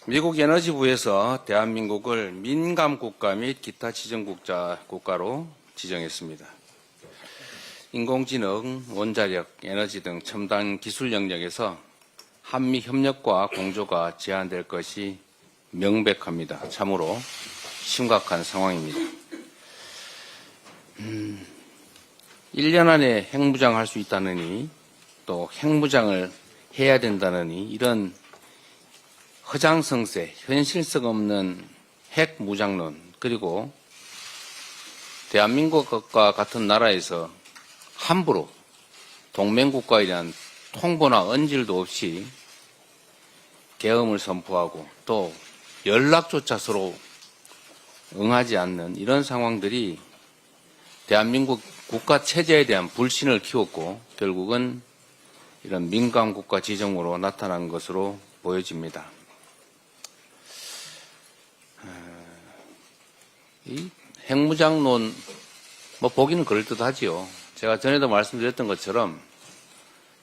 미국 에너지부에서 대한민국을 민감국가 및 기타 지정국가로 지정했습니다. 인공지능, 원자력, 에너지 등 첨단 기술 영역에서 한미 협력과 공조가 제한될 것이 명백합니다. 참으로 심각한 상황입니다. 1년 안에 핵무장할 수 있다느니 또 핵무장을 해야 된다느니 이런 허장성세, 현실성 없는 핵무장론, 그리고 대한민국과 같은 나라에서 함부로 동맹국가에 대한 통보나 언질도 없이 계엄을 선포하고 또 연락조차 서로 응하지 않는 이런 상황들이 대한민국 국가 체제에 대한 불신을 키웠고 결국은 이런 민감국가 지정으로 나타난 것으로 보여집니다. 이 핵무장론 보기는 그럴듯하지요. 제가 전에도 말씀드렸던 것처럼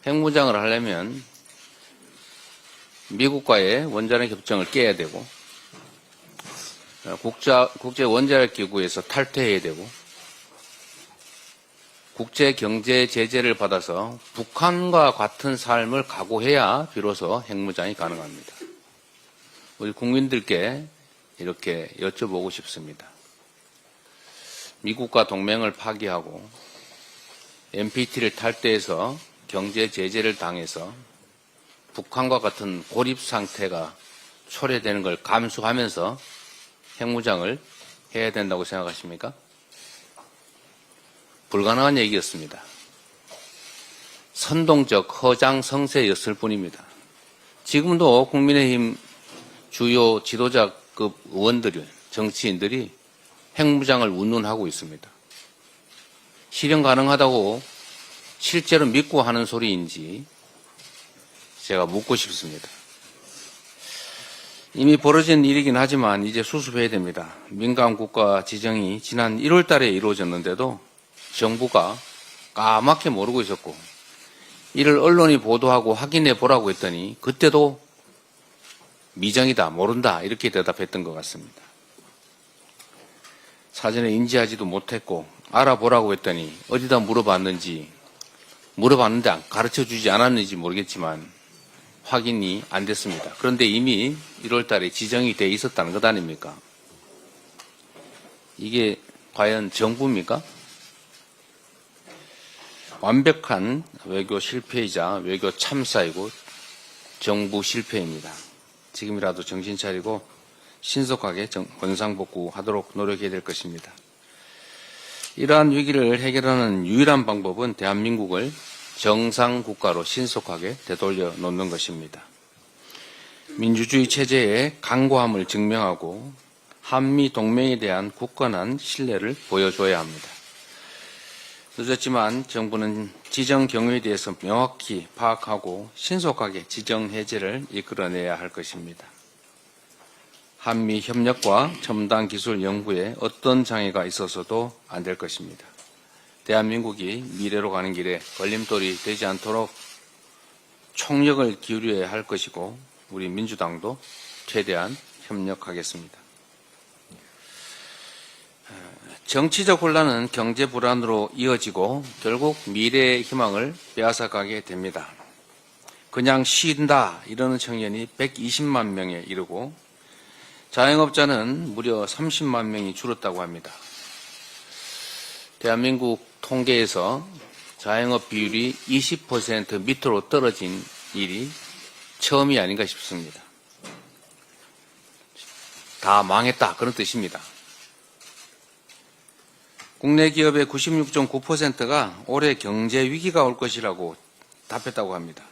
핵무장을 하려면 미국과의 원자력 협정을 깨야 되고 국제 원자력 기구에서 탈퇴해야 되고 국제 경제 제재를 받아서 북한과 같은 삶을 각오해야 비로소 핵무장이 가능합니다. 우리 국민들께 이렇게 여쭤보고 싶습니다. 미국과 동맹을 파기하고 NPT를 탈퇴해서 경제 제재를 당해서 북한과 같은 고립 상태가 초래되는 걸 감수하면서 핵무장을 해야 된다고 생각하십니까? 불가능한 얘기였습니다. 선동적 허장성세였을 뿐입니다. 지금도 국민의힘 주요 지도자급 의원들이, 정치인들이 핵무장을 운운하고 있습니다. 실현 가능하다고 실제로 믿고 하는 소리인지 제가 묻고 싶습니다. 이미 벌어진 일이긴 하지만 이제 수습해야 됩니다. 민감국가 지정이 지난 1월 달에 이루어졌는데도 정부가 까맣게 모르고 있었고 이를 언론이 보도하고 확인해 보라고 했더니 그때도 미정이다, 모른다 이렇게 대답했던 것 같습니다. 사전에 인지하지도 못했고 알아보라고 했더니 어디다 물어봤는데 가르쳐주지 않았는지 모르겠지만 확인이 안 됐습니다. 그런데 이미 1월 달에 지정이 돼 있었다는 것 아닙니까? 이게 과연 정부입니까? 완벽한 외교 실패이자 외교 참사이고 정부 실패입니다. 지금이라도 정신 차리고 신속하게 원상복구하도록 노력해야 될 것입니다. 이러한 위기를 해결하는 유일한 방법은 대한민국을 정상국가로 신속하게 되돌려 놓는 것입니다. 민주주의 체제의 강고함을 증명하고 한미 동맹에 대한 굳건한 신뢰를 보여줘야 합니다. 늦었지만 정부는 지정 경위에 대해서 명확히 파악하고 신속하게 지정 해제를 이끌어내야 할 것입니다. 한미 협력과 첨단 기술 연구에 어떤 장애가 있어서도 안 될 것입니다. 대한민국이 미래로 가는 길에 걸림돌이 되지 않도록 총력을 기울여야 할 것이고 우리 민주당도 최대한 협력하겠습니다. 정치적 혼란은 경제 불안으로 이어지고 결국 미래의 희망을 빼앗아가게 됩니다. 그냥 쉰다 이러는 청년이 120만 명에 이르고 자영업자는 무려 30만 명이 줄었다고 합니다. 대한민국 통계에서 자영업 비율이 20% 밑으로 떨어진 일이 처음이 아닌가 싶습니다. 다 망했다 그런 뜻입니다. 국내 기업의 96.9%가 올해 경제 위기가 올 것이라고 답했다고 합니다.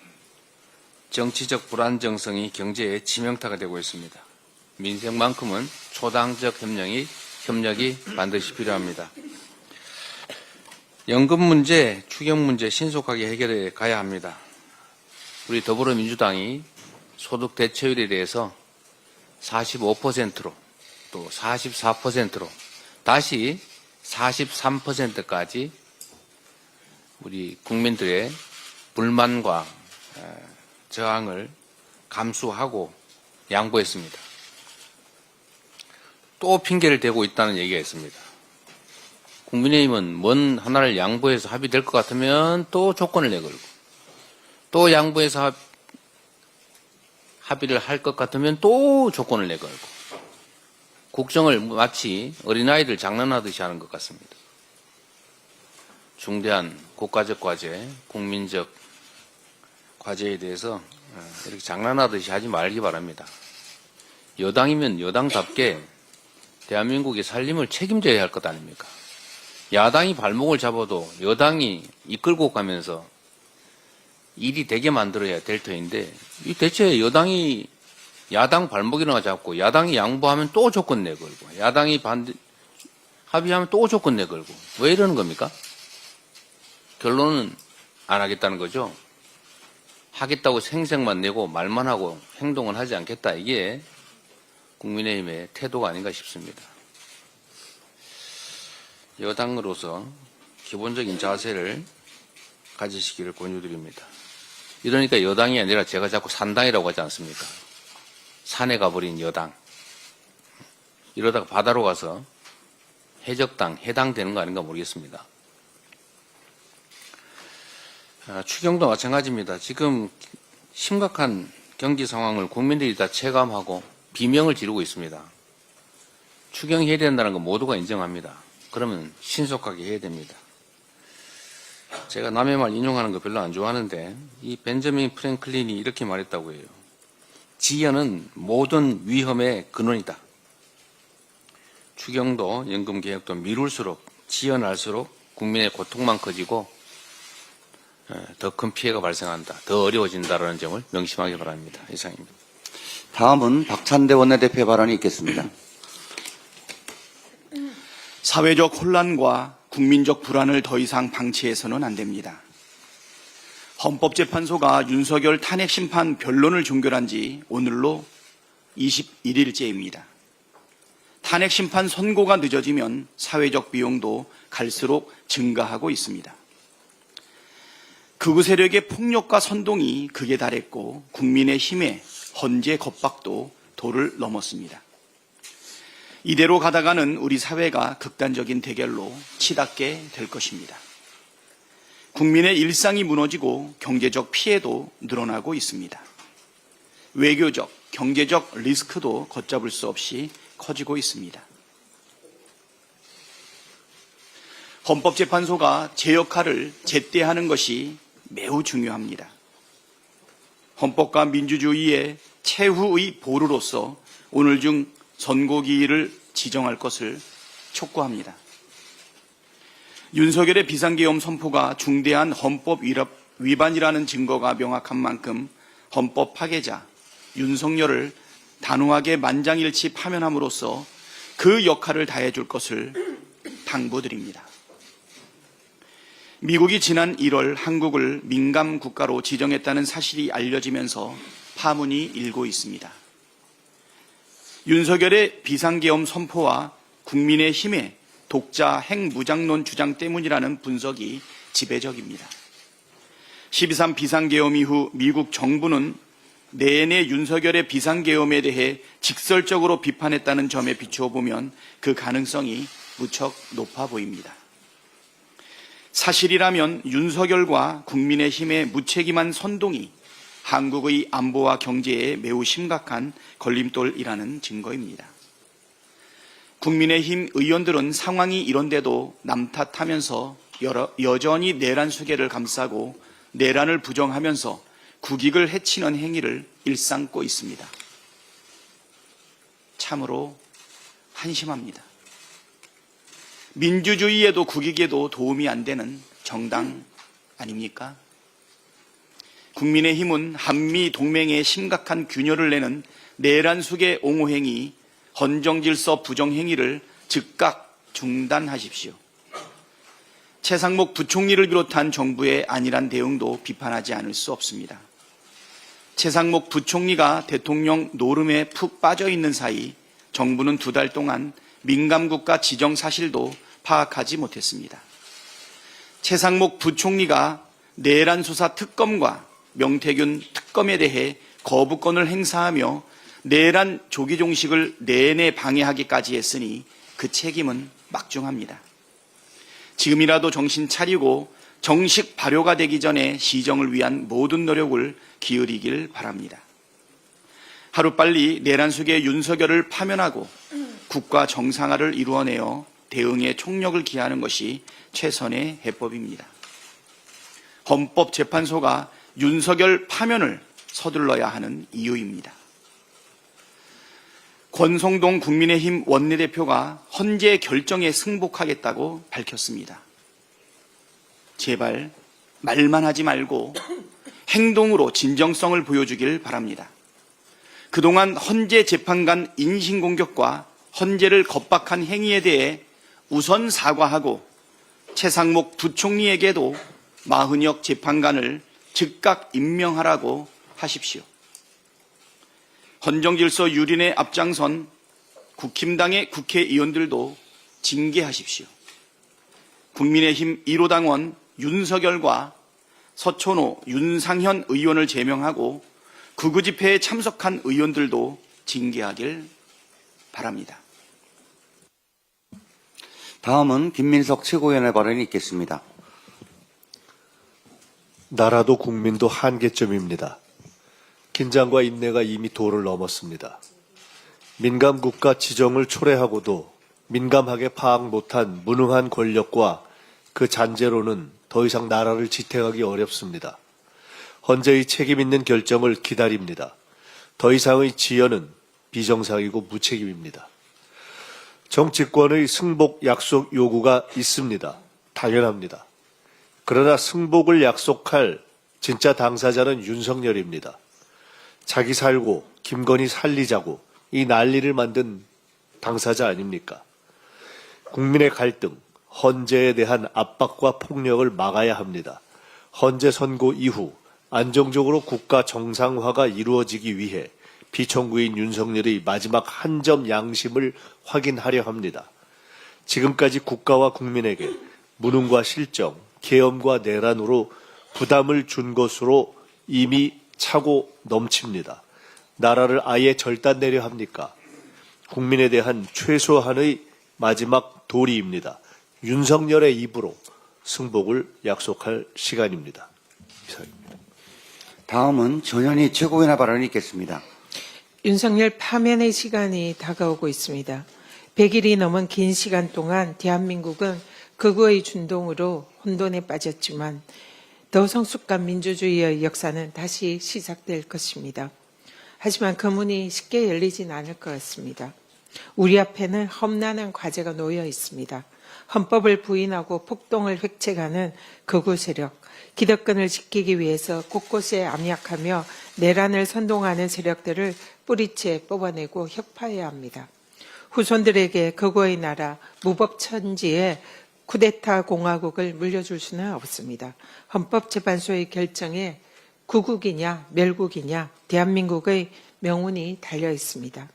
정치적 불안정성이 경제에 치명타가 되고 있습니다. 민생만큼은 초당적 협력이 반드시 필요합니다. 연금 문제, 추경 문제 신속하게 해결해 가야 합니다. 우리 더불어민주당이 소득 대체율에 대해서 45%로 또 44%로 다시 43%까지 우리 국민들의 불만과 저항을 감수하고 양보했습니다. 또 핑계를 대고 있다는 얘기가 있습니다. 국민의힘은 뭔 하나를 양보해서 합의될 것 같으면 또 조건을 내걸고, 또 양보해서 합의를 할 것 같으면 또 조건을 내걸고, 국정을 마치 어린아이들 장난하듯이 하는 것 같습니다. 중대한 국가적 과제, 국민적 과제에 대해서 이렇게 장난하듯이 하지 말기 바랍니다. 여당이면 여당답게 대한민국의 살림을 책임져야 할 것 아닙니까? 야당이 발목을 잡아도 여당이 이끌고 가면서 일이 되게 만들어야 될 터인데, 이 대체 여당이 야당 발목이나 잡고 야당이 양보하면 또 조건 내걸고, 야당이 합의하면 또 조건 내걸고, 왜 이러는 겁니까? 결론은 안 하겠다는 거죠. 하겠다고 생색만 내고 말만 하고 행동은 하지 않겠다. 이게 국민의힘의 태도가 아닌가 싶습니다. 여당으로서 기본적인 자세를 가지시기를 권유드립니다. 이러니까 여당이 아니라 제가 자꾸 산당이라고 하지 않습니까? 산에 가버린 여당. 이러다가 바다로 가서 해적당, 해당되는 거 아닌가 모르겠습니다. 추경도 마찬가지입니다. 지금 심각한 경기 상황을 국민들이 다 체감하고 비명을 지르고 있습니다. 추경해야 된다는 거 모두가 인정합니다. 그러면 신속하게 해야 됩니다. 제가 남의 말 인용하는 거 별로 안 좋아하는데 이 벤저민 프랭클린이 이렇게 말했다고 해요. 지연은 모든 위험의 근원이다. 추경도 연금개혁도 미룰수록 지연할수록 국민의 고통만 커지고 더 큰 피해가 발생한다. 더 어려워진다는 점을 명심하기 바랍니다. 이상입니다. 다음은 박찬대 원내대표의 발언이 있겠습니다. 사회적 혼란과 국민적 불안을 더 이상 방치해서는 안 됩니다. 헌법재판소가 윤석열 탄핵심판 변론을 종결한 지 오늘로 21일째입니다. 탄핵심판 선고가 늦어지면 사회적 비용도 갈수록 증가하고 있습니다. 극우 세력의 폭력과 선동이 극에 달했고 국민의 힘의 헌재 겁박도 도를 넘었습니다. 이대로 가다가는 우리 사회가 극단적인 대결로 치닫게 될 것입니다. 국민의 일상이 무너지고 경제적 피해도 늘어나고 있습니다. 외교적, 경제적 리스크도 걷잡을 수 없이 커지고 있습니다. 헌법재판소가 제 역할을 제때 하는 것이 매우 중요합니다. 헌법과 민주주의의 최후의 보루로서 오늘 중 선고기일을 지정할 것을 촉구합니다. 윤석열의 비상계엄 선포가 중대한 헌법 위반이라는 증거가 명확한 만큼 헌법 파괴자 윤석열을 단호하게 만장일치 파면함으로써 그 역할을 다해줄 것을 당부드립니다. 미국이 지난 1월 한국을 민감 국가로 지정했다는 사실이 알려지면서 파문이 일고 있습니다. 윤석열의 비상계엄 선포와 국민의힘의 독자 핵무장론 주장 때문이라는 분석이 지배적입니다. 12.3 비상계엄 이후 미국 정부는 내내 윤석열의 비상계엄에 대해 직설적으로 비판했다는 점에 비추어 보면 그 가능성이 무척 높아 보입니다. 사실이라면 윤석열과 국민의힘의 무책임한 선동이 한국의 안보와 경제에 매우 심각한 걸림돌이라는 증거입니다. 국민의힘 의원들은 상황이 이런데도 남 탓하면서 여전히 내란 수계를 감싸고 내란을 부정하면서 국익을 해치는 행위를 일삼고 있습니다. 참으로 한심합니다. 민주주의에도 국익에도 도움이 안 되는 정당 아닙니까? 국민의힘은 한미 동맹에 심각한 균열을 내는 내란 수계 옹호행위, 헌정질서 부정행위를 즉각 중단하십시오. 최상목 부총리를 비롯한 정부의 안일한 대응도 비판하지 않을 수 없습니다. 최상목 부총리가 대통령 노름에 푹 빠져 있는 사이 정부는 2달 동안 민감국가 지정 사실도 파악하지 못했습니다. 최상목 부총리가 내란 수사 특검과 명태균 특검에 대해 거부권을 행사하며 내란 조기 종식을 내내 방해하기까지 했으니 그 책임은 막중합니다. 지금이라도 정신 차리고 정식 발효가 되기 전에 시정을 위한 모든 노력을 기울이길 바랍니다. 하루빨리 내란 속의 윤석열을 파면하고 국가 정상화를 이루어내어 대응에 총력을 기하는 것이 최선의 해법입니다. 헌법재판소가 윤석열 파면을 서둘러야 하는 이유입니다. 권성동 국민의힘 원내대표가 헌재 결정에 승복하겠다고 밝혔습니다. 제발 말만 하지 말고 행동으로 진정성을 보여주길 바랍니다. 그동안 헌재 재판관 인신공격과 헌재를 겁박한 행위에 대해 우선 사과하고 최상목 부총리에게도 마흔역 재판관을 즉각 임명하라고 하십시오. 헌정질서 유린에 앞장선 국힘당의 국회의원들도 징계하십시오. 국민의힘 1호 당원 윤석열과 서촌호, 윤상현 의원을 제명하고 극우 집회에 참석한 의원들도 징계하길 바랍니다. 다음은 김민석 최고위원의 발언이 있겠습니다. 나라도 국민도 한계점입니다. 긴장과 인내가 이미 도를 넘었습니다. 민감국가 지정을 초래하고도 민감하게 파악 못한 무능한 권력과 그 잔재로는 더 이상 나라를 지탱하기 어렵습니다. 헌재의 책임 있는 결정을 기다립니다. 더 이상의 지연은 비정상이고 무책임입니다. 정치권의 승복 약속 요구가 있습니다. 당연합니다. 그러나 승복을 약속할 진짜 당사자는 윤석열입니다. 자기 살고 김건희 살리자고 이 난리를 만든 당사자 아닙니까? 국민의 갈등, 헌재에 대한 압박과 폭력을 막아야 합니다. 헌재 선고 이후 안정적으로 국가 정상화가 이루어지기 위해 피청구인 윤석열의 마지막 한 점 양심을 확인하려 합니다. 지금까지 국가와 국민에게 무능과 실정, 계엄과 내란으로 부담을 준 것으로 이미 차고 넘칩니다. 나라를 아예 절단내려 합니까? 국민에 대한 최소한의 마지막 도리입니다. 윤석열의 입으로 승복을 약속할 시간입니다. 이상입니다. 다음은 전현희 최고위원의 발언이 있겠습니다. 윤석열 파면의 시간이 다가오고 있습니다. 100일이 넘은 긴 시간 동안 대한민국은 극우의 준동으로 혼돈에 빠졌지만 더 성숙한 민주주의의 역사는 다시 시작될 것입니다. 하지만 그 문이 쉽게 열리진 않을 것 같습니다. 우리 앞에는 험난한 과제가 놓여 있습니다. 헌법을 부인하고 폭동을 획책하는 극우 세력, 기득권을 지키기 위해서 곳곳에 암약하며 내란을 선동하는 세력들을 뿌리채 뽑아내고 혁파해야 합니다. 후손들에게 극우의 나라, 무법천지의 쿠데타 공화국을 물려줄 수는 없습니다. 헌법재판소의 결정에 구국이냐 멸국이냐 대한민국의 명운이 달려 있습니다.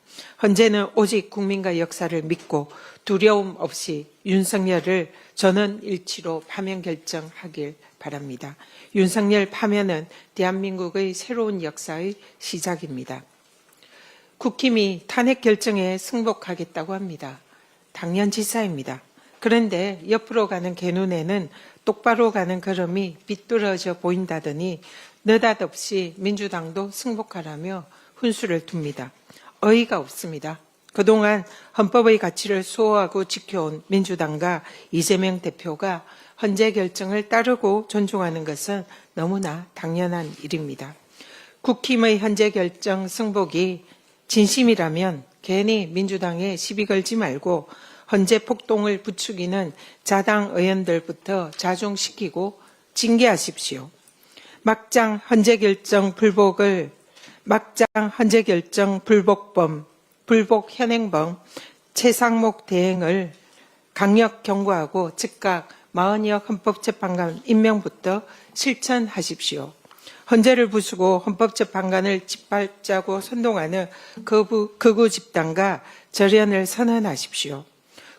헌재는 오직 국민과 역사를 믿고 두려움 없이 윤석열을 전원 일치로 파면 결정하길 바랍니다. 윤석열 파면은 대한민국의 새로운 역사의 시작입니다. 국힘이 탄핵 결정에 승복하겠다고 합니다. 당연지사입니다. 그런데 옆으로 가는 개눈에는 똑바로 가는 걸음이 비뚤어져 보인다더니 느닷없이 민주당도 승복하라며 훈수를 둡니다. 어이가 없습니다. 그동안 헌법의 가치를 수호하고 지켜온 민주당과 이재명 대표가 헌재 결정을 따르고 존중하는 것은 너무나 당연한 일입니다. 국힘의 헌재 결정 승복이 진심이라면 괜히 민주당에 시비 걸지 말고 헌재 폭동을 부추기는 자당 의원들부터 자중시키고 징계하십시오. 막장 헌재 결정 불복범, 불복 현행범, 최상목 대행을 강력 경고하고 즉각 마흔역 헌법재판관 임명부터 실천하십시오. 헌재를 부수고 헌법재판관을 짓밟자고 선동하는 극우 집단과 절연을 선언하십시오.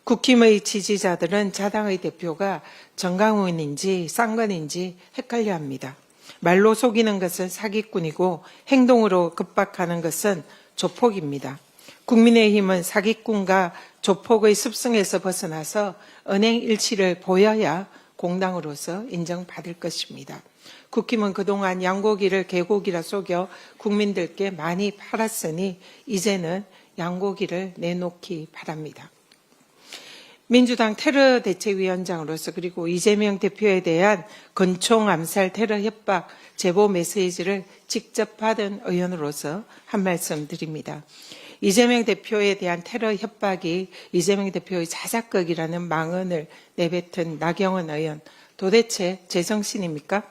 국힘의 지지자들은 자당의 대표가 정강훈인지 쌍관인지 헷갈려합니다. 말로 속이는 것은 사기꾼이고 행동으로 급박하는 것은 조폭입니다. 국민의힘은 사기꾼과 조폭의 습성에서 벗어나서 은행 일치를 보여야 공당으로서 인정받을 것입니다. 국힘은 그동안 양고기를 개고기라 속여 국민들께 많이 팔았으니 이제는 양고기를 내놓기 바랍니다. 민주당 테러대책위원장으로서 그리고 이재명 대표에 대한 권총 암살 테러 협박 제보 메시지를 직접 받은 의원으로서 한 말씀 드립니다. 이재명 대표에 대한 테러 협박이 이재명 대표의 자작극이라는 망언을 내뱉은 나경원 의원, 도대체 제정신입니까?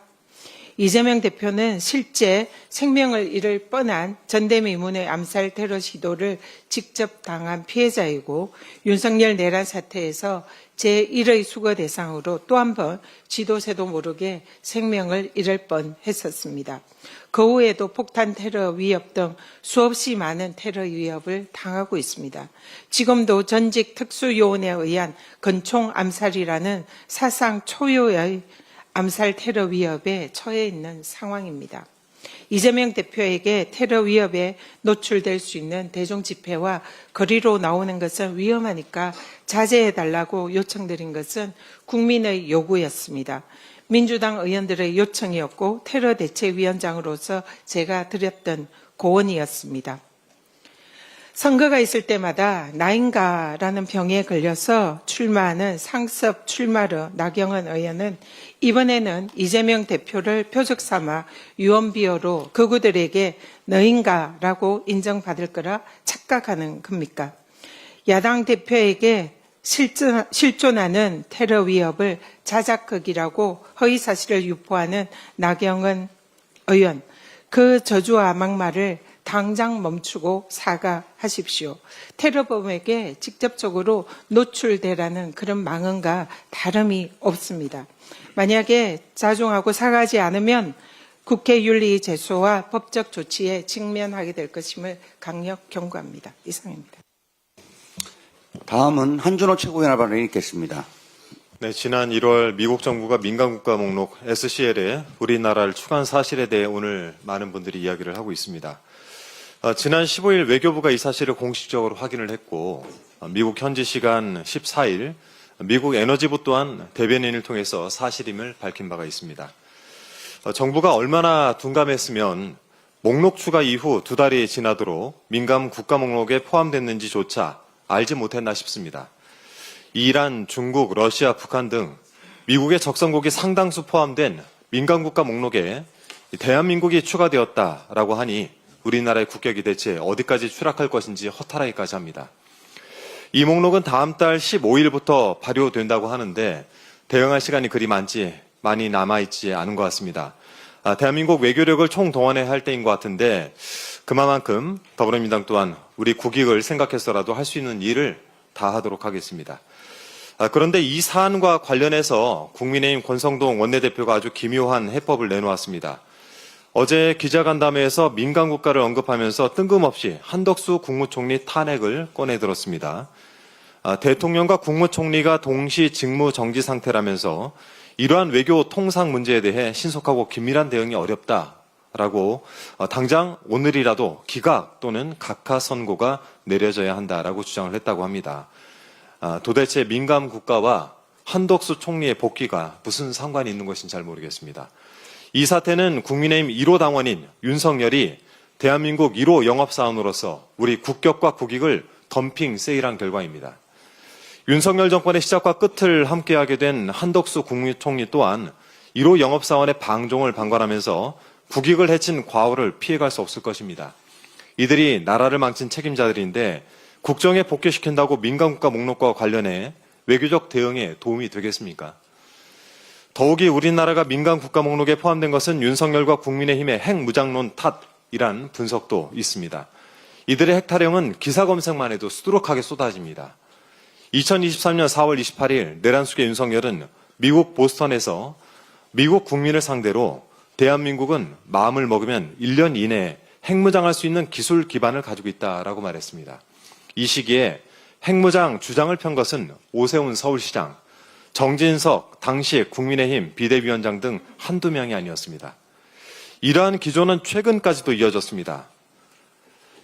이재명 대표는 실제 생명을 잃을 뻔한 전대미문의 암살 테러 시도를 직접 당한 피해자이고 윤석열 내란 사태에서 제1의 수거 대상으로 또 한 번 지도새도 모르게 생명을 잃을 뻔했었습니다. 그 후에도 폭탄 테러 위협 등 수없이 많은 테러 위협을 당하고 있습니다. 지금도 전직 특수요원에 의한 권총 암살이라는 사상 초유의 암살 테러 위협에 처해 있는 상황입니다. 이재명 대표에게 테러 위협에 노출될 수 있는 대중 집회와 거리로 나오는 것은 위험하니까 자제해달라고 요청드린 것은 국민의 요구였습니다. 민주당 의원들의 요청이었고 테러대책위원장으로서 제가 드렸던 고언이었습니다. 선거가 있을 때마다 나인가라는 병에 걸려서 출마하는 상습 출마르 나경원 의원은 이번에는 이재명 대표를 표적 삼아 유언비어로 극우들에게 너인가라고 인정받을 거라 착각하는 겁니까? 야당 대표에게 실존하는 테러 위협을 자작극이라고 허위사실을 유포하는 나경원 의원, 그 저주와 막말을 당장 멈추고 사과하십시오. 테러범에게 직접적으로 노출되라는 그런 망언과 다름이 없습니다. 만약에 자중하고 사과하지 않으면 국회 윤리 제소와 법적 조치에 직면하게 될 것임을 강력 경고합니다. 이상입니다. 다음은 한준호 최고위원 발언이 있겠습니다. 네, 지난 1월 미국 정부가 민간국가 목록 SCL에 우리나라를 추가한 사실에 대해 오늘 많은 분들이 이야기를 하고 있습니다. 지난 15일 외교부가 이 사실을 공식적으로 확인을 했고 미국 현지 시간 14일 미국 에너지부 또한 대변인을 통해서 사실임을 밝힌 바가 있습니다. 정부가 얼마나 둔감했으면 목록 추가 이후 2달이 지나도록 민감 국가 목록에 포함됐는지조차 알지 못했나 싶습니다. 이란, 중국, 러시아, 북한 등 미국의 적성국이 상당수 포함된 민간국가 목록에 대한민국이 추가되었다라고 하니 우리나라의 국격이 대체 어디까지 추락할 것인지 허탈하기까지 합니다. 이 목록은 다음 달 15일부터 발효된다고 하는데 대응할 시간이 그리 많이 남아있지 않은 것 같습니다. 대한민국 외교력을 총동원해야 할 때인 것 같은데 그만큼 더불어민주당 또한 우리 국익을 생각해서라도 할 수 있는 일을 다 하도록 하겠습니다. 그런데 이 사안과 관련해서 국민의힘 권성동 원내대표가 아주 기묘한 해법을 내놓았습니다. 어제 기자간담회에서 민간국가를 언급하면서 뜬금없이 한덕수 국무총리 탄핵을 꺼내들었습니다. 대통령과 국무총리가 동시 직무 정지 상태라면서 이러한 외교 통상 문제에 대해 신속하고 긴밀한 대응이 어렵다라고 당장 오늘이라도 기각 또는 각하 선고가 내려져야 한다라고 주장을 했다고 합니다. 도대체 민간국가와 한덕수 총리의 복귀가 무슨 상관이 있는 것인지 잘 모르겠습니다. 이 사태는 국민의힘 1호 당원인 윤석열이 대한민국 1호 영업사원으로서 우리 국격과 국익을 덤핑 세일한 결과입니다. 윤석열 정권의 시작과 끝을 함께하게 된 한덕수 국무총리 또한 1호 영업사원의 방종을 방관하면서 국익을 해친 과오를 피해갈 수 없을 것입니다. 이들이 나라를 망친 책임자들인데 국정에 복귀시킨다고 민간국가 목록과 관련해 외교적 대응에 도움이 되겠습니까? 더욱이 우리나라가 민간국가 목록에 포함된 것은 윤석열과 국민의힘의 핵무장론 탓이란 분석도 있습니다. 이들의 핵타령은 기사 검색만 해도 수두룩하게 쏟아집니다. 2023년 4월 28일 내란숙의 윤석열은 미국 보스턴에서 미국 국민을 상대로 대한민국은 마음을 먹으면 1년 이내에 핵무장할 수 있는 기술 기반을 가지고 있다라고 말했습니다. 이 시기에 핵무장 주장을 편 것은 오세훈 서울시장, 정진석 당시 국민의힘 비대위원장 등 한두 명이 아니었습니다. 이러한 기조는 최근까지도 이어졌습니다.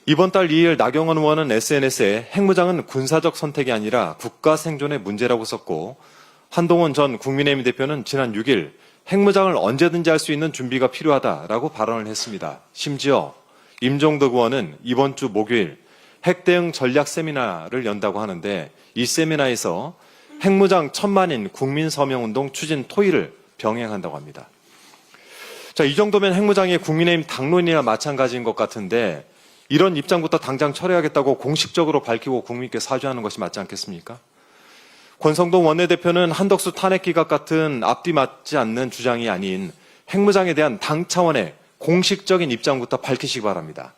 이번 달 2일 나경원 의원은 SNS에 핵무장은 군사적 선택이 아니라 국가 생존의 문제라고 썼고, 한동훈 전 국민의힘 대표는 지난 6일 핵무장을 언제든지 할 수 있는 준비가 필요하다라고 발언을 했습니다. 심지어 임종덕 의원은 이번 주 목요일 핵대응 전략 세미나를 연다고 하는데, 이 세미나에서 핵무장 1000만인 국민서명운동 추진 토의를 병행한다고 합니다. 자, 이 정도면 핵무장이 국민의힘 당론이나 마찬가지인 것 같은데, 이런 입장부터 당장 철회하겠다고 공식적으로 밝히고 국민께 사죄하는 것이 맞지 않겠습니까? 권성동 원내대표는 한덕수 탄핵 기각 같은 앞뒤 맞지 않는 주장이 아닌 핵무장에 대한 당 차원의 공식적인 입장부터 밝히시기 바랍니다.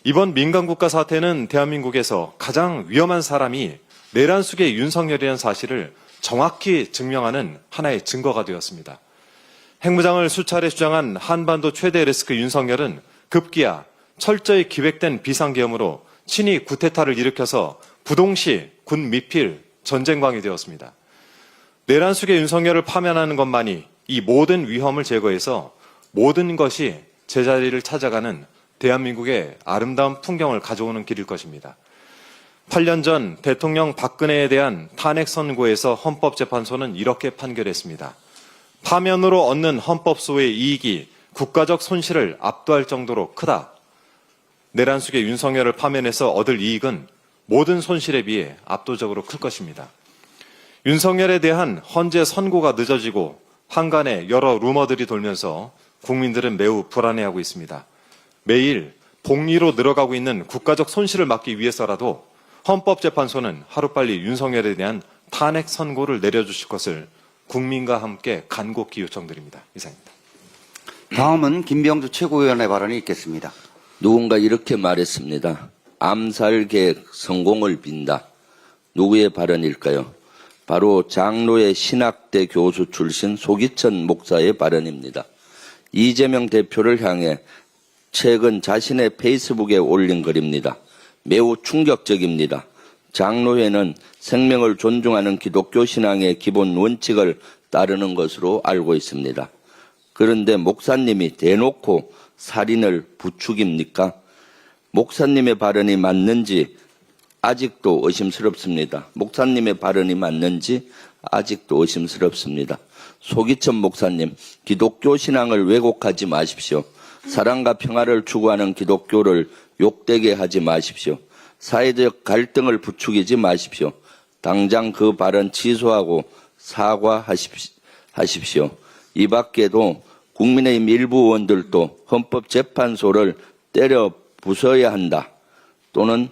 이번 민간국가 사태는 대한민국에서 가장 위험한 사람이 내란 속의 윤석열이라는 사실을 정확히 증명하는 하나의 증거가 되었습니다. 핵무장을 수차례 주장한 한반도 최대 리스크 윤석열은 급기야 철저히 기획된 비상계엄으로 친히 구테타를 일으켜서 부동시 군 미필 전쟁광이 되었습니다. 내란 속의 윤석열을 파면하는 것만이 이 모든 위험을 제거해서 모든 것이 제자리를 찾아가는 대한민국의 아름다운 풍경을 가져오는 길일 것입니다. 8년 전 대통령 박근혜에 대한 탄핵 선고에서 헌법재판소는 이렇게 판결했습니다. 파면으로 얻는 헌법소의 이익이 국가적 손실을 압도할 정도로 크다. 내란 속의 윤석열을 파면해서 얻을 이익은 모든 손실에 비해 압도적으로 클 것입니다. 윤석열에 대한 헌재 선고가 늦어지고 한간에 여러 루머들이 돌면서 국민들은 매우 불안해하고 있습니다. 매일 복리로 늘어가고 있는 국가적 손실을 막기 위해서라도 헌법재판소는 하루빨리 윤석열에 대한 탄핵 선고를 내려주실 것을 국민과 함께 간곡히 요청드립니다. 이상입니다. 다음은 김병주 최고위원의 발언이 있겠습니다. 누군가 이렇게 말했습니다. 암살 계획 성공을 빈다. 누구의 발언일까요? 바로 장로의 신학대 교수 출신 소기천 목사의 발언입니다. 이재명 대표를 향해 최근 자신의 페이스북에 올린 글입니다. 매우 충격적입니다. 장로회는 생명을 존중하는 기독교 신앙의 기본 원칙을 따르는 것으로 알고 있습니다. 그런데 목사님이 대놓고 살인을 부추깁니까? 목사님의 발언이 맞는지 아직도 의심스럽습니다. 목사님의 발언이 맞는지 아직도 의심스럽습니다. 소기천 목사님, 기독교 신앙을 왜곡하지 마십시오. 사랑과 평화를 추구하는 기독교를 욕되게 하지 마십시오. 사회적 갈등을 부추기지 마십시오. 당장 그 발언 취소하고 사과하십시오. 이 밖에도 국민의힘 일부 의원들도 헌법재판소를 때려 부숴야 한다. 또는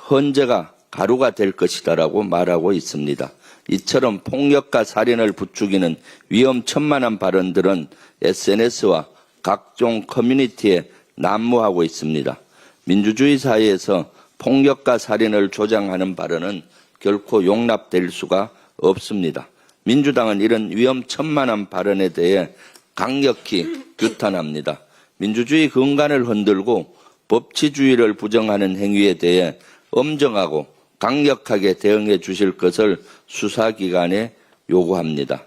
헌재가 가루가 될 것이다라고 말하고 있습니다. 이처럼 폭력과 살인을 부추기는 위험천만한 발언들은 SNS와 각종 커뮤니티에 난무하고 있습니다. 민주주의 사회에서 폭력과 살인을 조장하는 발언은 결코 용납될 수가 없습니다. 민주당은 이런 위험천만한 발언에 대해 강력히 규탄합니다. 민주주의 근간을 흔들고 법치주의를 부정하는 행위에 대해 엄정하고 강력하게 대응해 주실 것을 수사기관에 요구합니다.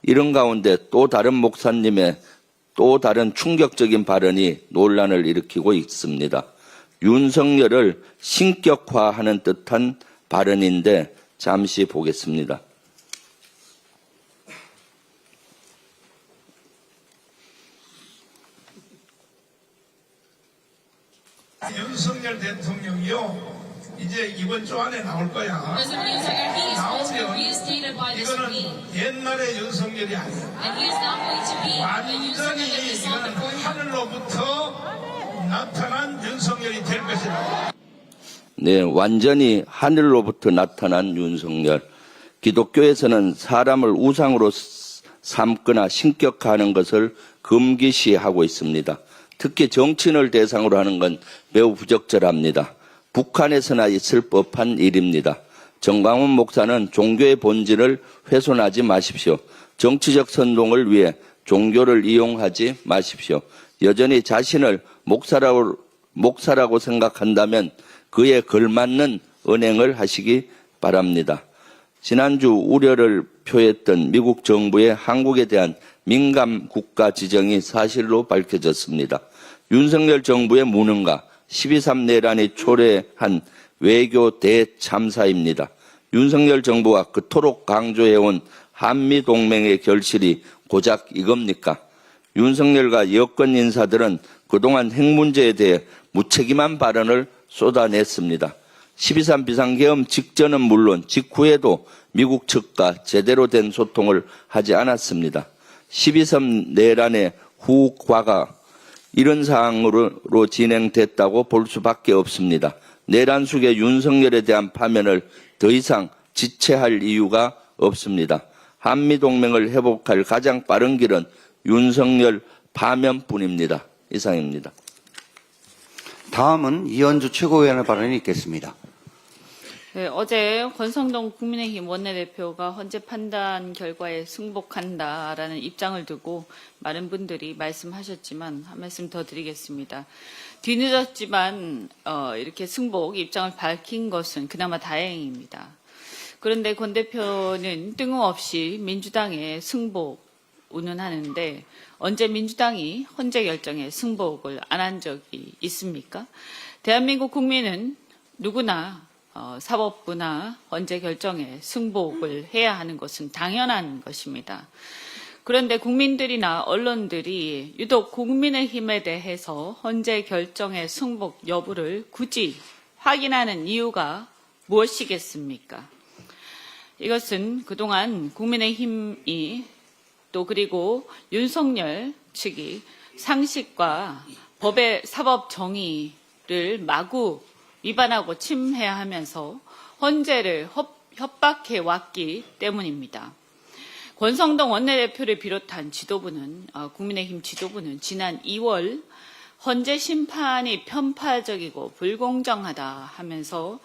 이런 가운데 또 다른 목사님의 또 다른 충격적인 발언이 논란을 일으키고 있습니다. 윤석열을 신격화하는 듯한 발언인데 잠시 보겠습니다. 윤석열 대통령이요 이제 이번 주 안에 나올 거야. 나오면 이거는 옛날의 윤석열이 아니야. 완전히 이거는 하늘로부터 나타난 윤석열이 될 것이다. 네, 완전히 하늘로부터 나타난 윤석열. 기독교에서는 사람을 우상으로 삼거나 신격화하는 것을 금기시하고 있습니다. 특히 정치인을 대상으로 하는 건 매우 부적절합니다. 북한에서나 있을 법한 일입니다. 정광훈 목사는 종교의 본질을 훼손하지 마십시오. 정치적 선동을 위해 종교를 이용하지 마십시오. 여전히 자신을 목사라고 생각한다면 그에 걸맞는 언행을 하시기 바랍니다. 지난주 우려를 표했던 미국 정부의 한국에 대한 민감 국가 지정이 사실로 밝혀졌습니다. 윤석열 정부의 무능과 12.3 내란이 초래한 외교 대참사입니다. 윤석열 정부가 그토록 강조해온 한미동맹의 결실이 고작 이겁니까? 윤석열과 여권 인사들은 그동안 핵 문제에 대해 무책임한 발언을 쏟아냈습니다. 12.3 비상계엄 직전은 물론 직후에도 미국 측과 제대로 된 소통을 하지 않았습니다. 12.3 내란의 후과가 이런 사항으로 진행됐다고 볼 수밖에 없습니다. 내란 숙의 윤석열에 대한 파면을 더 이상 지체할 이유가 없습니다. 한미동맹을 회복할 가장 빠른 길은 윤석열 파면뿐입니다. 이상입니다. 다음은 이현주 최고위원의 발언이 있겠습니다. 네, 어제 권성동 국민의힘 원내대표가 헌재 판단 결과에 승복한다라는 입장을 두고 많은 분들이 말씀하셨지만 한 말씀 더 드리겠습니다. 뒤늦었지만 이렇게 승복 입장을 밝힌 것은 그나마 다행입니다. 그런데 권 대표는 뜬금없이 민주당의 승복 운운하는데 언제 민주당이 헌재 결정에 승복을 안 한 적이 있습니까? 대한민국 국민은 누구나 사법부나 헌재 결정에 승복을 해야 하는 것은 당연한 것입니다. 그런데 국민들이나 언론들이 유독 국민의힘에 대해서 헌재 결정의 승복 여부를 굳이 확인하는 이유가 무엇이겠습니까? 이것은 그동안 국민의힘이 또 그리고 윤석열 측이 상식과 법의 사법 정의를 마구 위반하고 침해하면서 헌재를 협박해 왔기 때문입니다. 권성동 원내대표를 비롯한 지도부는 국민의힘 지도부는 지난 2월 헌재 심판이 편파적이고 불공정하다 하면서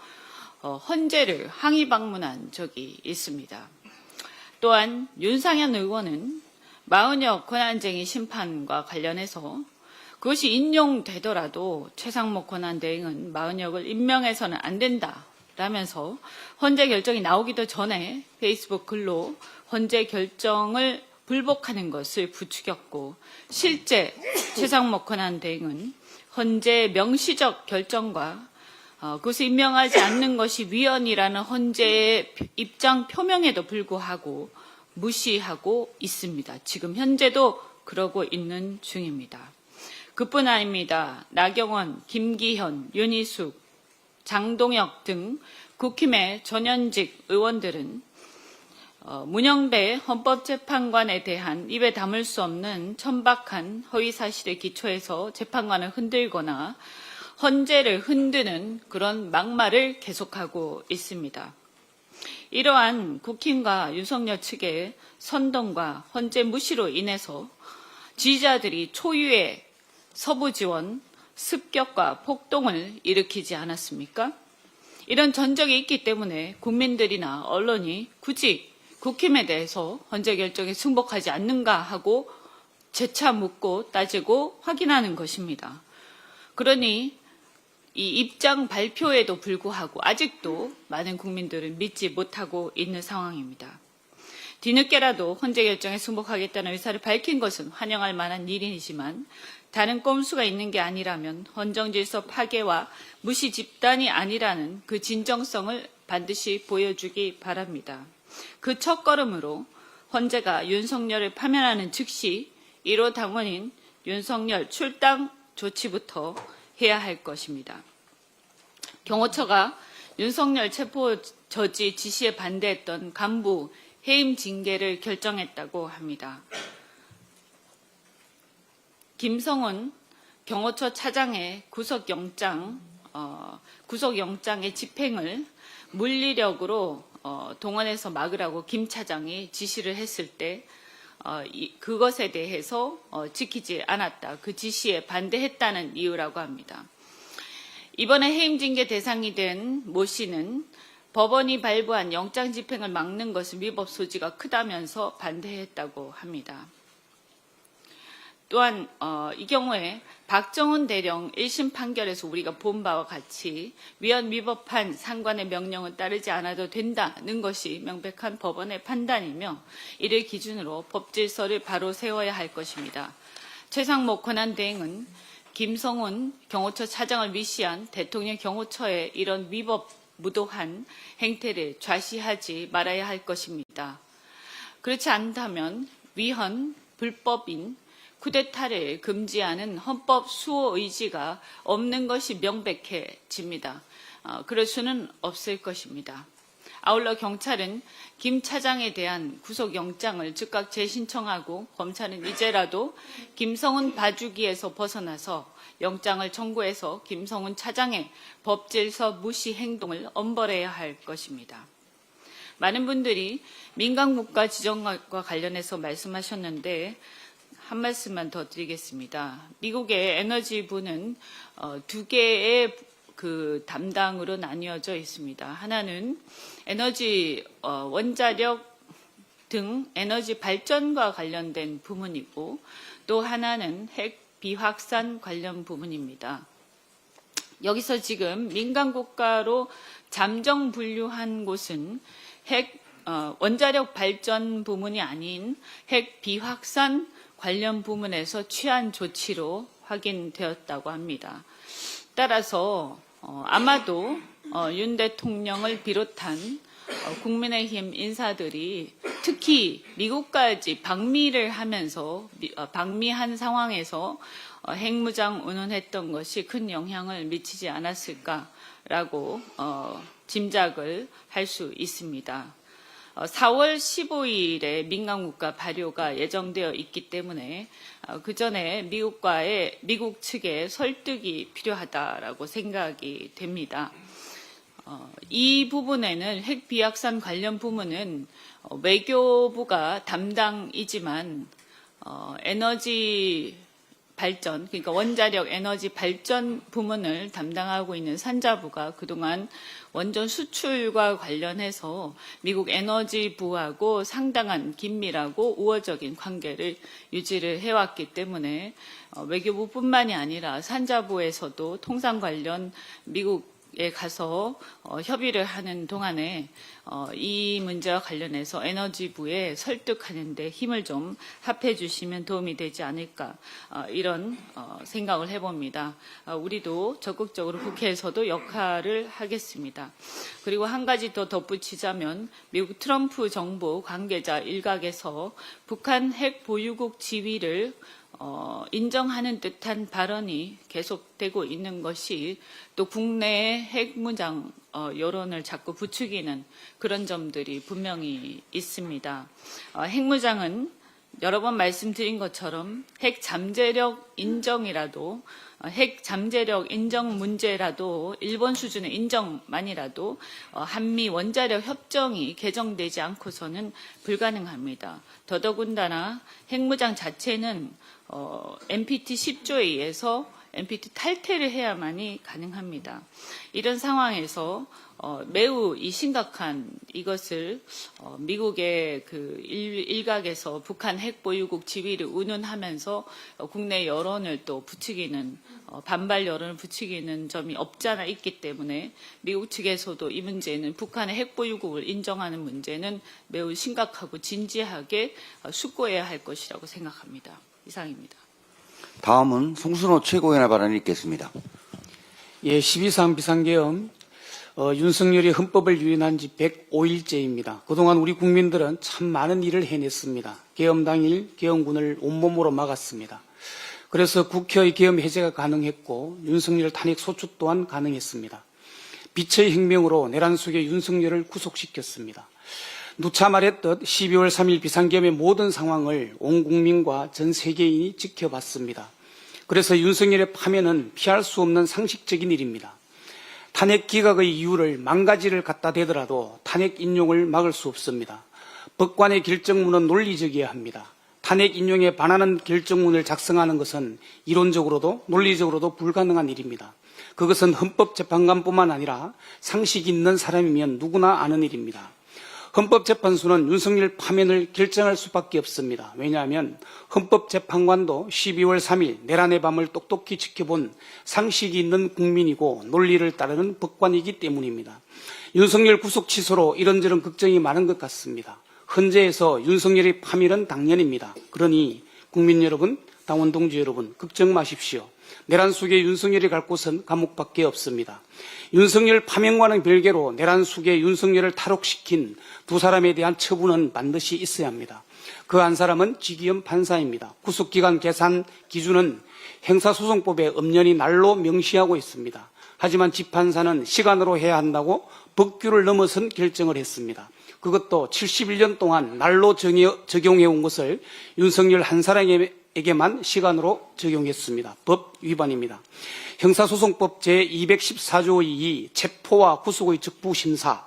헌재를 항의 방문한 적이 있습니다. 또한 윤상현 의원은 마은혁 권한쟁의 심판과 관련해서 그것이 인용되더라도 최상목 권한대행은 마은혁을 임명해서는 안 된다라면서 헌재 결정이 나오기도 전에 페이스북 글로 헌재 결정을 불복하는 것을 부추겼고 실제 최상목 권한대행은 헌재 명시적 결정과 그것을 임명하지 않는 것이 위헌이라는 헌재의 입장 표명에도 불구하고 무시하고 있습니다. 지금 현재도 그러고 있는 중입니다. 그뿐 아닙니다. 나경원, 김기현, 윤희숙, 장동혁 등 국힘의 전현직 의원들은 문영배 헌법재판관에 대한 입에 담을 수 없는 천박한 허위사실에 기초해서 재판관을 흔들거나 헌재를 흔드는 그런 막말을 계속하고 있습니다. 이러한 국힘과 윤석열 측의 선동과 헌재 무시로 인해서 지지자들이 초유의 서부 지원, 습격과 폭동을 일으키지 않았습니까? 이런 전적이 있기 때문에 국민들이나 언론이 굳이 국힘에 대해서 헌재 결정에 승복하지 않는가 하고 재차 묻고 따지고 확인하는 것입니다. 그러니 이 입장 발표에도 불구하고 아직도 많은 국민들은 믿지 못하고 있는 상황입니다. 뒤늦게라도 헌재 결정에 승복하겠다는 의사를 밝힌 것은 환영할 만한 일이지만 다른 꼼수가 있는 게 아니라면 헌정질서 파괴와 무시 집단이 아니라는 그 진정성을 반드시 보여주기 바랍니다. 그 첫걸음으로 헌재가 윤석열을 파면하는 즉시 1호 당원인 윤석열 출당 조치부터 해야 할 것입니다. 경호처가 윤석열 체포 저지 지시에 반대했던 간부 해임 징계를 결정했다고 합니다. 김성훈 경호처 차장의 구속영장의 집행을 물리력으로 동원해서 막으라고 김 차장이 지시를 했을 때 그것에 대해서 지키지 않았다. 그 지시에 반대했다는 이유라고 합니다. 이번에 해임징계 대상이 된 모 씨는 법원이 발부한 영장 집행을 막는 것은 위법 소지가 크다면서 반대했다고 합니다. 또한 이 경우에 박정훈 대령 1심 판결에서 우리가 본 바와 같이 위헌 위법한 상관의 명령은 따르지 않아도 된다는 것이 명백한 법원의 판단이며 이를 기준으로 법질서를 바로 세워야 할 것입니다. 최상목 권한대행은 김성훈 경호처 차장을 미시한 대통령 경호처의 이런 위법 무도한 행태를 좌시하지 말아야 할 것입니다. 그렇지 않다면 위헌, 불법인 쿠데타를 금지하는 헌법 수호 의지가 없는 것이 명백해집니다. 그럴 수는 없을 것입니다. 아울러 경찰은 김 차장에 대한 구속영장을 즉각 재신청하고 검찰은 이제라도 김성훈 봐주기에서 벗어나서 영장을 청구해서 김성훈 차장의 법질서 무시 행동을 엄벌해야 할 것입니다. 많은 분들이 민간국가 지정과 관련해서 말씀하셨는데 한 말씀만 더 드리겠습니다. 미국의 에너지부는 두 개의 그 담당으로 나뉘어져 있습니다. 하나는 에너지 원자력 등 에너지 발전과 관련된 부문이고 또 하나는 핵 비확산 관련 부문입니다. 여기서 지금 민간 국가로 잠정 분류한 곳은 원자력 발전 부문이 아닌 핵 비확산 관련 부문에서 취한 조치로 확인되었다고 합니다. 따라서 아마도 윤 대통령을 비롯한 국민의힘 인사들이 특히 미국까지 방미를 하면서 방미한 상황에서 핵무장 운운했던 것이 큰 영향을 미치지 않았을까라고 짐작을 할 수 있습니다. 4월 15일에 민간국가 발효가 예정되어 있기 때문에 그 전에 미국 측의 설득이 필요하다라고 생각이 됩니다. 이 부분에는 핵 비확산 관련 부문은 외교부가 담당이지만 에너지 발전, 그러니까 원자력 에너지 발전 부문을 담당하고 있는 산자부가 그동안 원전 수출과 관련해서 미국 에너지부하고 상당한 긴밀하고 우호적인 관계를 유지를 해왔기 때문에 외교부뿐만이 아니라 산자부에서도 통상 관련 미국에 가서 협의를 하는 동안에 이 문제와 관련해서 에너지부에 설득하는 데 힘을 좀 합해 주시면 도움이 되지 않을까 이런 생각을 해봅니다. 우리도 적극적으로 국회에서도 역할을 하겠습니다. 그리고 한 가지 더 덧붙이자면 미국 트럼프 정부 관계자 일각에서 북한 핵 보유국 지위를 인정하는 듯한 발언이 계속되고 있는 것이 또 국내의 핵무장 여론을 자꾸 부추기는 그런 점들이 분명히 있습니다. 핵무장은 여러 번 말씀드린 것처럼 핵 잠재력 인정이라도 핵 잠재력 인정 문제라도 일본 수준의 인정만이라도 한미 원자력 협정이 개정되지 않고서는 불가능합니다. 더더군다나 핵무장 자체는 NPT 10조에 의해서 NPT 탈퇴를 해야만이 가능합니다. 이런 상황에서 매우 심각한 이것을 미국의 그 일각에서 북한 핵 보유국 지위를 운운하면서 국내 여론을 또 부추기는 반발 여론을 부추기는 점이 없잖아 있기 때문에 미국 측에서도 이 문제는 북한의 핵 보유국을 인정하는 문제는 매우 심각하고 진지하게 숙고해야 할 것이라고 생각합니다. 이상입니다. 다음은 송순호 최고위원의 발언이 있겠습니다. 예, 12.3 비상계엄 윤석열이 헌법을 유린한 지 105일째입니다. 그동안 우리 국민들은 참 많은 일을 해냈습니다. 계엄 당일 계엄군을 온몸으로 막았습니다. 그래서 국회의 계엄 해제가 가능했고 윤석열 탄핵 소추 또한 가능했습니다. 빛의 혁명으로 내란 속에 윤석열을 구속시켰습니다. 누차 말했듯 12월 3일 비상계엄의 모든 상황을 온 국민과 전 세계인이 지켜봤습니다. 그래서 윤석열의 파면은 피할 수 없는 상식적인 일입니다. 탄핵 기각의 이유를 만 가지를 갖다 대더라도 탄핵 인용을 막을 수 없습니다. 법관의 결정문은 논리적이어야 합니다. 탄핵 인용에 반하는 결정문을 작성하는 것은 이론적으로도 논리적으로도 불가능한 일입니다. 그것은 헌법재판관뿐만 아니라 상식 있는 사람이면 누구나 아는 일입니다. 헌법재판소는 윤석열 파면을 결정할 수밖에 없습니다. 왜냐하면 헌법재판관도 12월 3일 내란의 밤을 똑똑히 지켜본 상식이 있는 국민이고 논리를 따르는 법관이기 때문입니다. 윤석열 구속 취소로 이런저런 걱정이 많은 것 같습니다. 헌재에서 윤석열의 파면은 당연입니다. 그러니 국민 여러분, 당원 동지 여러분 걱정 마십시오. 내란 속에 윤석열이 갈 곳은 감옥밖에 없습니다. 윤석열 파면과는 별개로 내란 속에 윤석열을 탈옥시킨 두 사람에 대한 처분은 반드시 있어야 합니다. 그 한 사람은 지기현 판사입니다. 구속기간 계산 기준은 형사소송법에 엄연히 날로 명시하고 있습니다. 하지만 집판사는 시간으로 해야 한다고 법규를 넘어선 결정을 했습니다. 그것도 71년 동안 날로 적용해 온 것을 윤석열 한 사람에게만 시간으로 적용했습니다. 법 위반입니다. 형사소송법 제214조 2 체포와 구속의 적부심사,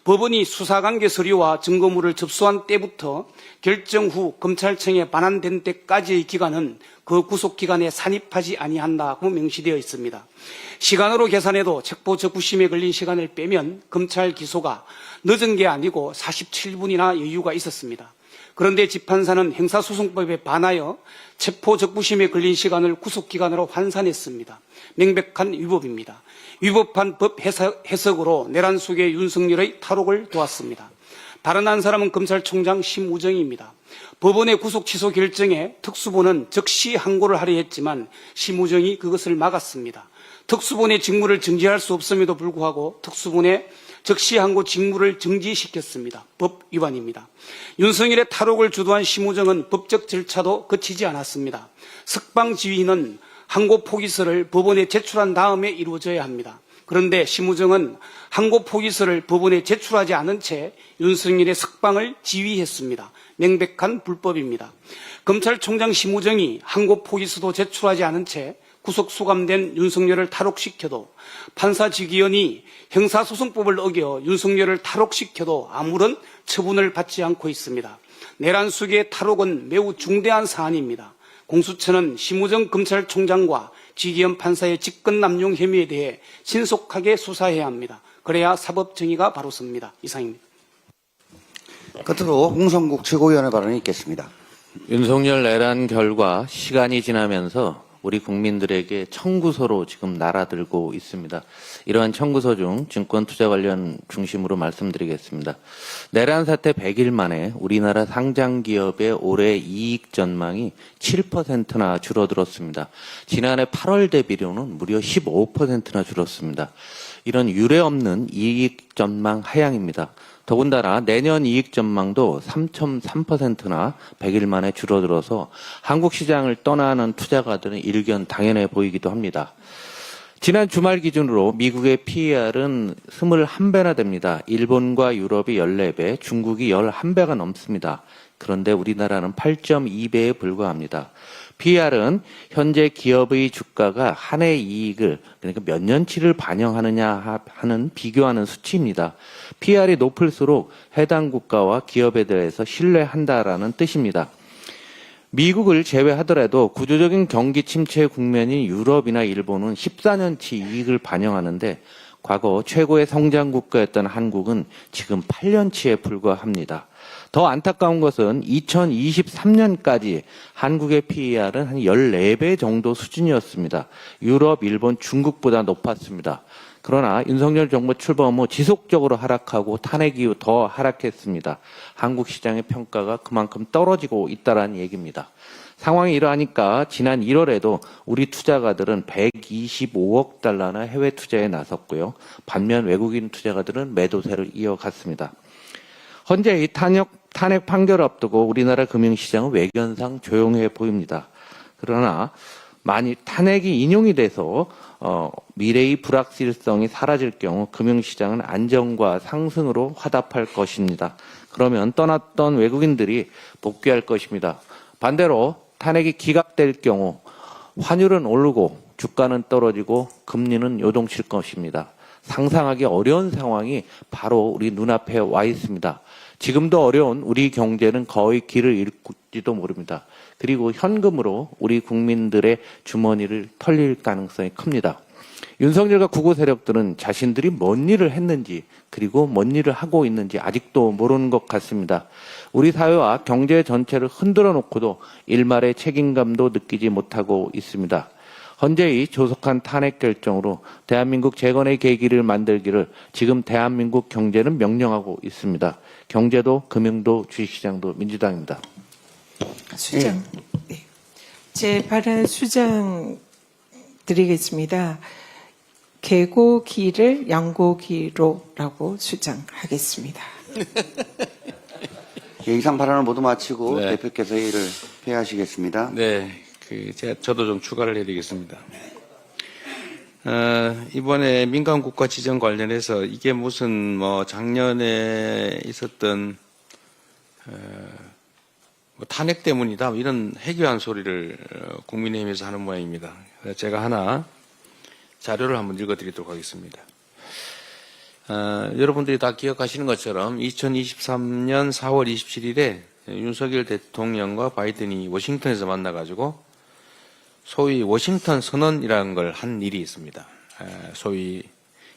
법원이 수사관계 서류와 증거물을 접수한 때부터 결정 후 검찰청에 반환된 때까지의 기간은 그 구속기간에 산입하지 아니한다고 명시되어 있습니다. 시간으로 계산해도 체포 적부심에 걸린 시간을 빼면 검찰 기소가 늦은 게 아니고 47분이나 여유가 있었습니다. 그런데 집판사는 형사소송법에 반하여 체포 적부심에 걸린 시간을 구속기간으로 환산했습니다. 명백한 위법입니다. 위법한 법 해석으로 내란 속의 윤석열의 탈옥을 도왔습니다. 다른 한 사람은 검찰총장 심우정입니다. 법원의 구속 취소 결정에 특수본은 즉시 항고를 하려 했지만 심우정이 그것을 막았습니다. 특수본의 직무를 정지할 수 없음에도 불구하고 특수본의 즉시 항고 직무를 정지시켰습니다. 법 위반입니다. 윤석열의 탈옥을 주도한 심우정은 법적 절차도 거치지 않았습니다. 석방지휘는 항고 포기서를 법원에 제출한 다음에 이루어져야 합니다. 그런데 심우정은 항고 포기서를 법원에 제출하지 않은 채 윤석열의 석방을 지휘했습니다. 명백한 불법입니다. 검찰총장 심우정이 항고 포기서도 제출하지 않은 채 구속 수감된 윤석열을 탈옥시켜도 판사직위원이 형사소송법을 어겨 윤석열을 탈옥시켜도 아무런 처분을 받지 않고 있습니다. 내란 속의 탈옥은 매우 중대한 사안입니다. 공수처는 심우정 검찰총장과 지기현 판사의 직권 남용 혐의에 대해 신속하게 수사해야 합니다. 그래야 사법 정의가 바로 섭니다. 이상입니다. 끝으로 홍성국 최고위원의 발언이 있겠습니다. 윤석열 내란 결과 시간이 지나면서 우리 국민들에게 청구서로 지금 날아들고 있습니다. 이러한 청구서 중 증권투자 관련 중심으로 말씀드리겠습니다. 내란 사태 100일 만에 우리나라 상장기업의 올해 이익 전망이 7%나 줄어들었습니다. 지난해 8월 대비로는 무려 15%나 줄었습니다. 이런 유례없는 이익 전망 하향입니다. 더군다나 내년 이익 전망도 3.3%나 100일 만에 줄어들어서 한국 시장을 떠나는 투자가들은 일견 당연해 보이기도 합니다. 지난 주말 기준으로 미국의 PER은 21배나 됩니다. 일본과 유럽이 14배, 중국이 11배가 넘습니다. 그런데 우리나라는 8.2배에 불과합니다. PER은 현재 기업의 주가가 한 해 이익을 그러니까 몇 년치를 반영하느냐 하는 비교하는 수치입니다. PER이 높을수록 해당 국가와 기업에 대해서 신뢰한다라는 뜻입니다. 미국을 제외하더라도 구조적인 경기 침체 국면인 유럽이나 일본은 14년치 이익을 반영하는데 과거 최고의 성장 국가였던 한국은 지금 8년치에 불과합니다. 더 안타까운 것은 2023년까지 한국의 PER은 한 14배 정도 수준이었습니다. 유럽, 일본, 중국보다 높았습니다. 그러나 윤석열 정부 출범 후 지속적으로 하락하고 탄핵 이후 더 하락했습니다. 한국 시장의 평가가 그만큼 떨어지고 있다는 얘기입니다. 상황이 이러하니까 지난 1월에도 우리 투자가들은 125억 달러나 해외 투자에 나섰고요. 반면 외국인 투자가들은 매도세를 이어갔습니다. 현재 이 탄핵 판결을 앞두고 우리나라 금융시장은 외견상 조용해 보입니다. 그러나 만일 탄핵이 인용이 돼서 미래의 불확실성이 사라질 경우 금융시장은 안정과 상승으로 화답할 것입니다. 그러면 떠났던 외국인들이 복귀할 것입니다. 반대로 탄핵이 기각될 경우 환율은 오르고 주가는 떨어지고 금리는 요동칠 것입니다. 상상하기 어려운 상황이 바로 우리 눈앞에 와 있습니다. 지금도 어려운 우리 경제는 거의 길을 잃지도 모릅니다. 그리고 현금으로 우리 국민들의 주머니를 털릴 가능성이 큽니다. 윤석열과 구구 세력들은 자신들이 뭔 일을 했는지 그리고 뭔 일을 하고 있는지 아직도 모르는 것 같습니다. 우리 사회와 경제 전체를 흔들어 놓고도 일말의 책임감도 느끼지 못하고 있습니다. 현재의 조속한 탄핵 결정으로 대한민국 재건의 계기를 만들기를 지금 대한민국 경제는 명령하고 있습니다. 경제도 금융도 주식시장도 민주당입니다. 수장. 네. 제 발언 수장 드리겠습니다. 개고기를 양고기로라고 수정하겠습니다. 예, 이상 발언을 모두 마치고 네. 대표께서 회의를 폐하시겠습니다. 네, 저도 좀 추가를 해드리겠습니다. 이번에 민간국가 지정 관련해서 이게 무슨 작년에 있었던 탄핵 때문이다 이런 해괴한 소리를 국민의힘에서 하는 모양입니다. 제가 하나 자료를 한번 읽어드리도록 하겠습니다. 여러분들이 다 기억하시는 것처럼 2023년 4월 27일에 윤석열 대통령과 바이든이 워싱턴에서 만나가지고 소위 워싱턴 선언이라는 걸 한 일이 있습니다. 소위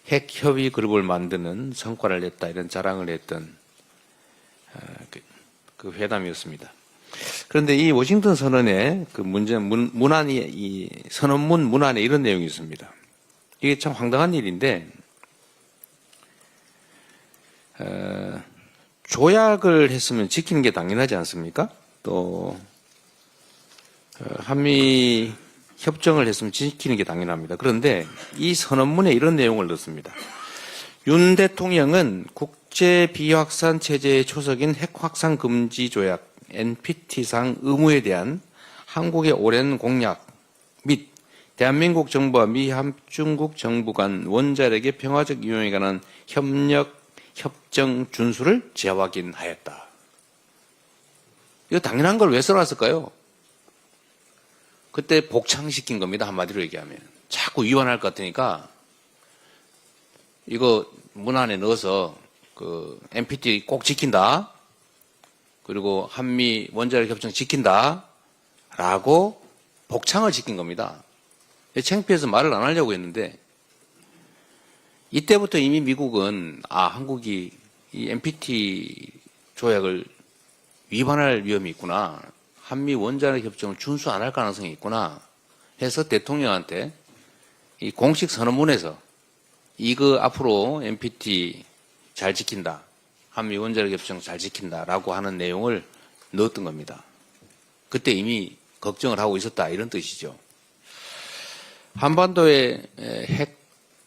핵협의 그룹을 만드는 성과를 냈다 이런 자랑을 했던 그 회담이었습니다. 그런데 이 워싱턴 선언의 그 문안이 이 선언문 문안에 이런 내용이 있습니다. 이게 참 황당한 일인데 조약을 했으면 지키는 게 당연하지 않습니까? 또 한미 협정을 했으면 지키는 게 당연합니다. 그런데 이 선언문에 이런 내용을 넣습니다. 윤 대통령은 국제 비확산 체제의 초석인 핵확산 금지 조약 NPT상 의무에 대한 한국의 오랜 공약 및 대한민국 정부와 미 합중국 정부 간 원자력의 평화적 이용에 관한 협정 준수를 재확인하였다. 이거 당연한 걸 왜 써놨을까요? 그때 복창시킨 겁니다. 한마디로 얘기하면. 자꾸 위반할 것 같으니까 이거 문안에 넣어서 그 NPT 꼭 지킨다. 그리고 한미 원자력 협정 지킨다. 라고 복창을 시킨 겁니다. 창피해서 말을 안 하려고 했는데 이때부터 이미 미국은 한국이 이 NPT 조약을 위반할 위험이 있구나. 한미 원자력 협정을 준수 안 할 가능성이 있구나 해서 대통령한테 이 공식 선언문에서 이거 앞으로 NPT 잘 지킨다. 한미 원자력 협정 잘 지킨다라고 하는 내용을 넣었던 겁니다. 그때 이미 걱정을 하고 있었다 이런 뜻이죠. 한반도의 핵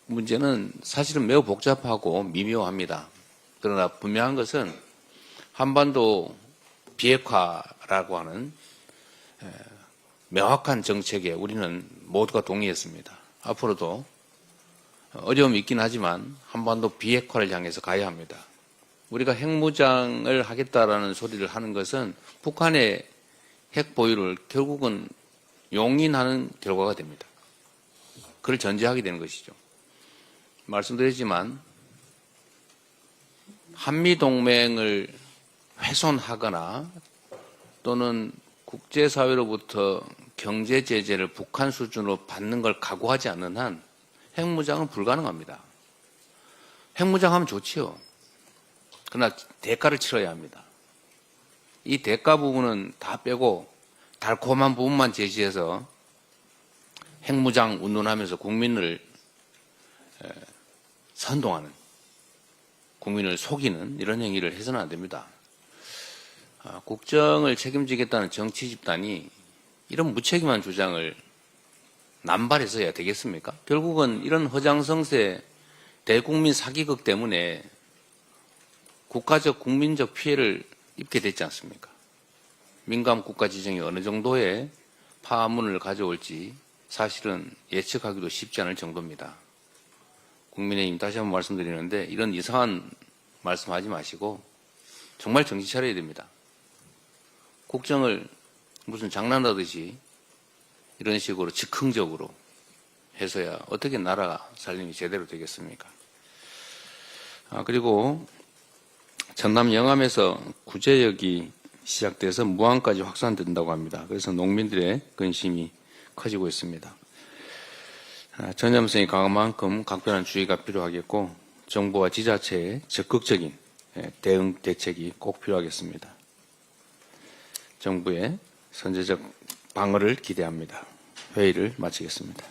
문제는 사실은 매우 복잡하고 미묘합니다. 그러나 분명한 것은 한반도 비핵화라고 하는 명확한 정책에 우리는 모두가 동의했습니다. 앞으로도 어려움이 있긴 하지만 한반도 비핵화를 향해서 가야 합니다. 우리가 핵무장을 하겠다라는 소리를 하는 것은 북한의 핵 보유를 결국은 용인하는 결과가 됩니다. 그걸 전제하게 되는 것이죠. 말씀드리지만 한미동맹을 훼손하거나 또는 국제사회로부터 경제 제재를 북한 수준으로 받는 걸 각오하지 않는 한 핵무장은 불가능합니다. 핵무장하면 좋지요. 그러나 대가를 치러야 합니다. 이 대가 부분은 다 빼고 달콤한 부분만 제시해서 핵무장 운운하면서 국민을 선동하는, 국민을 속이는 이런 행위를 해서는 안 됩니다. 국정을 책임지겠다는 정치 집단이 이런 무책임한 주장을 남발해서 해야 되겠습니까? 결국은 이런 허장성세 대국민 사기극 때문에 국가적 국민적 피해를 입게 됐지 않습니까? 민감 국가 지정이 어느 정도의 파문을 가져올지 사실은 예측하기도 쉽지 않을 정도입니다. 국민의힘 다시 한번 말씀드리는데 이런 이상한 말씀하지 마시고 정말 정신 차려야 됩니다. 국정을 무슨 장난하듯이 이런 식으로 즉흥적으로 해서야 어떻게 나라 살림이 제대로 되겠습니까? 그리고 전남 영암에서 구제역이 시작돼서 무안까지 확산된다고 합니다. 그래서 농민들의 근심이 커지고 있습니다. 전염성이 강한 만큼 각별한 주의가 필요하겠고 정부와 지자체의 적극적인 대응 대책이 꼭 필요하겠습니다. 정부의 선제적 방어를 기대합니다. 회의를 마치겠습니다.